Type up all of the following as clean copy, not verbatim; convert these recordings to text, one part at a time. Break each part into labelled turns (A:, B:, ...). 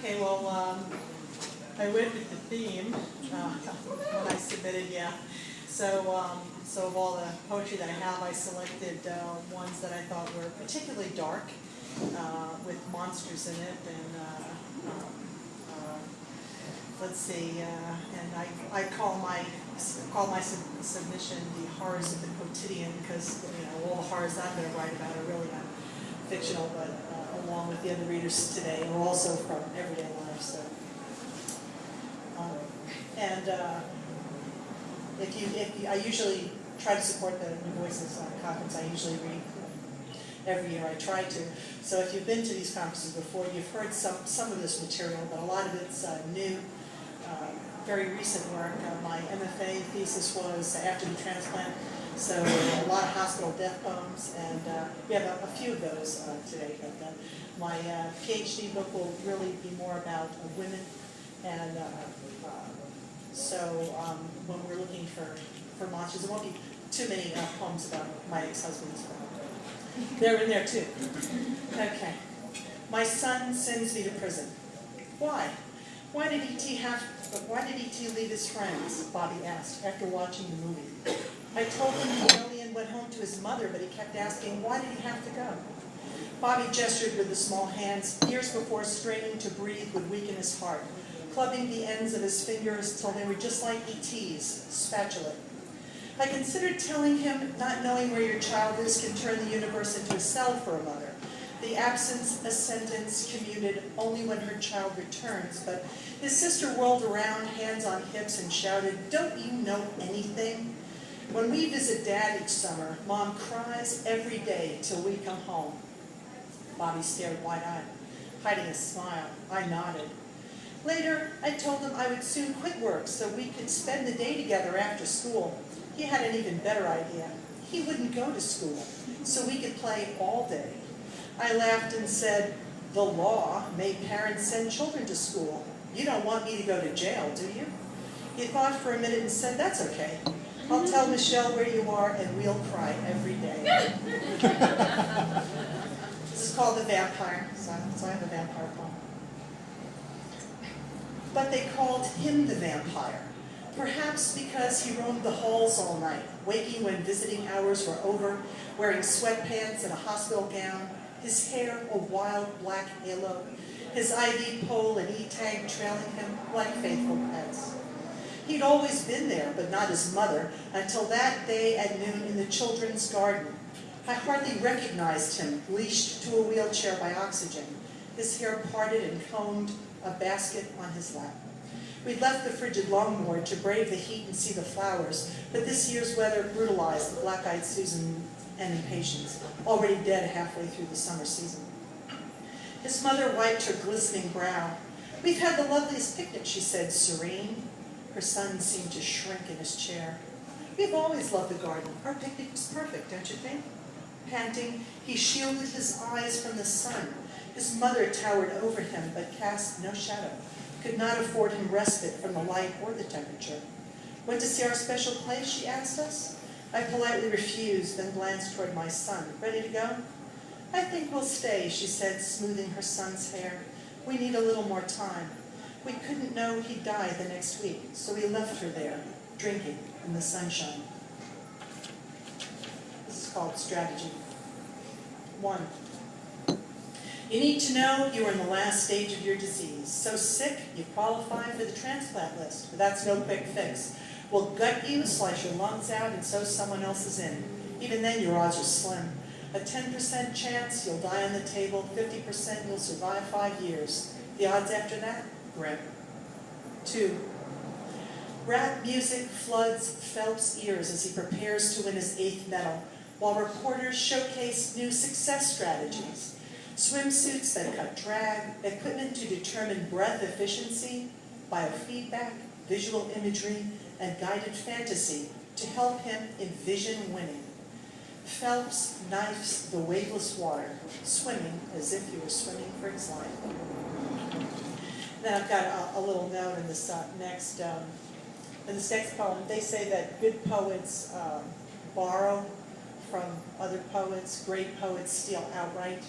A: Okay, well, I went with the theme when I submitted, yeah. So of all the poetry that I have, I selected ones that I thought were particularly dark, with monsters in it, and let's see, and I call my submission the horrors of the quotidian, because all the horrors I'm going to write about are really not fictional, but along with the other readers today, are also from everyday life. So, I usually try to support the New Voices conference. I usually read every year. I try to. So if you've been to these conferences before, you've heard some of this material, but a lot of it's new, very recent work. My MFA thesis was after the transplant, so a lot of hospital death poems, and we have a few of those today. But my PhD book will really be more about women, and so when we're looking for monsters, there won't be too many poems about my ex-husband's. They're in there too. Okay. My son sends me to prison. Why? Why did E.T. leave his friends? Bobby asked after watching the movie. I told him the alien went home to his mother, but he kept asking, why did he have to go? Bobby gestured with the small hands. Years before, straining to breathe would weaken his heart, clubbing the ends of his fingers till they were just like E.T.'s, spatula. I considered telling him not knowing where your child is can turn the universe into a cell for a mother. The absence, a sentence, commuted only when her child returns. But his sister whirled around, hands on hips, and shouted, don't you know anything? When we visit Dad each summer, Mom cries every day till we come home. Bobby stared wide-eyed, hiding a smile. I nodded. Later, I told him I would soon quit work so we could spend the day together after school. He had an even better idea. He wouldn't go to school, so we could play all day. I laughed and said, the law made parents send children to school. You don't want me to go to jail, do you? He thought for a minute and said, that's okay. I'll tell Michelle where you are and we'll cry every day. This is called The Vampire, so I have a vampire poem. But they called him the vampire. Perhaps because he roamed the halls all night, waking when visiting hours were over, wearing sweatpants and a hospital gown, his hair a wild black halo, his IV pole and E-tag trailing him like faithful pets. He'd always been there, but not his mother, until that day at noon in the children's garden. I hardly recognized him, leashed to a wheelchair by oxygen, his hair parted and combed, a basket on his lap. We'd left the frigid longboard to brave the heat and see the flowers, but this year's weather brutalized the black-eyed Susan and impatience, already dead halfway through the summer season. His mother wiped her glistening brow. We've had the loveliest picnic, she said, serene. Her son seemed to shrink in his chair. We've always loved the garden. Our picnic was perfect, don't you think? Panting, he shielded his eyes from the sun. His mother towered over him, but cast no shadow, could not afford him respite from the light or the temperature. Went to see our special place, she asked us. I politely refused, then glanced toward my son. Ready to go? I think we'll stay, she said, smoothing her son's hair. We need a little more time. We couldn't know he'd die the next week, so we left her there, drinking in the sunshine. This is called Strategy. 1. You need to know you are in the last stage of your disease. So sick, you qualify for the transplant list, but that's no quick fix. We'll gut you, slice your lungs out, and sew someone else's in. Even then, your odds are slim. A 10% chance you'll die on the table, 50% you'll survive 5 years. The odds after that? Grim. 2. Rap music floods Phelps' ears as he prepares to win his 8th medal, while reporters showcase new success strategies. Swimsuits that cut drag, equipment to determine breath efficiency, biofeedback, visual imagery, and guided fantasy to help him envision winning. Phelps knifes the waveless water, swimming as if he were swimming for his life. Then I've got a little note in this next poem. They say that good poets borrow from other poets, great poets steal outright.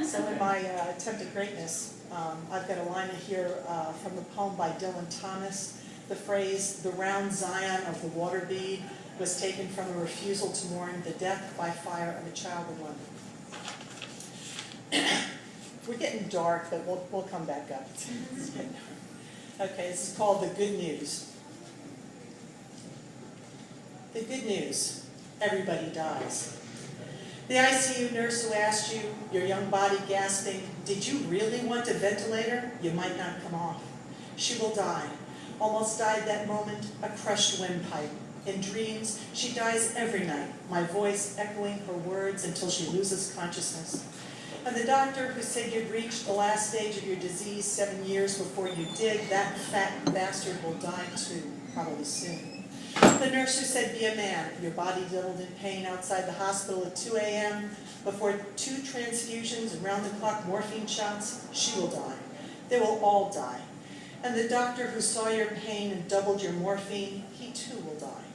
A: So in my attempt at greatness, I've got a line here from the poem by Dylan Thomas. The phrase, "the round Zion of the water bead," was taken from a refusal to mourn the death by fire of a child in London. We're getting dark, but we'll come back up. Okay, this is called The Good News. The good news, everybody dies. The ICU nurse who asked you, your young body gasping, "Did you really want a ventilator?" You might not come off. She will die. Almost died that moment, a crushed windpipe. In dreams, she dies every night, my voice echoing her words until she loses consciousness. And the doctor who said you'd reached the last stage of your disease 7 years before you did, that fat bastard will die too, probably soon. The nurse who said be a man, your body diddled in pain outside the hospital at 2 a.m. before 2 transfusions and round-the-clock morphine shots, she will die. They will all die. And the doctor who saw your pain and doubled your morphine, he too will die.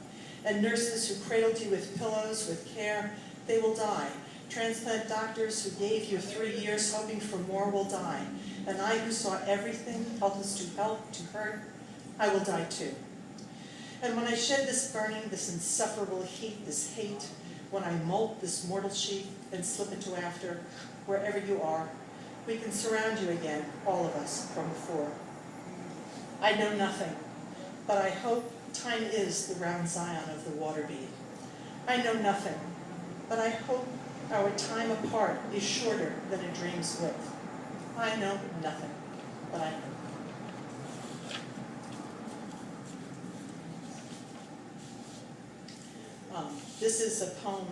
A: And nurses who cradled you with pillows, with care, they will die. Transplant doctors who gave you 3 years hoping for more will die. And I who saw everything, helpless to help, to hurt, I will die too. And when I shed this burning, this insufferable heat, this hate, when I molt this mortal sheath and slip into after, wherever you are, we can surround you again, all of us, from before. I know nothing, but I hope time is the round Zion of the water bead. I know nothing, but I hope our time apart is shorter than a dream's width. I know nothing, but I hope. This is a poem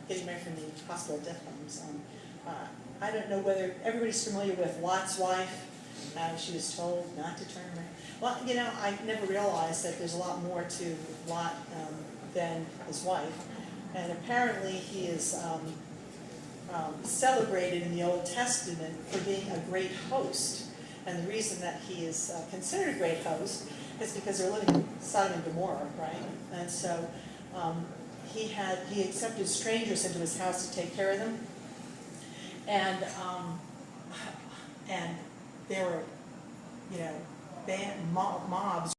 A: getting ready from the Hospital of Death Poems. I don't know whether everybody's familiar with Lot's wife. She was told not to turn around. Well, you know, I never realized that there's a lot more to Lot than his wife. And apparently he is celebrated in the Old Testament for being a great host. And the reason that he is considered a great host is because they're living in Sodom and Gomorrah, right? And so he accepted strangers into his house to take care of them. And there were, you know, mobs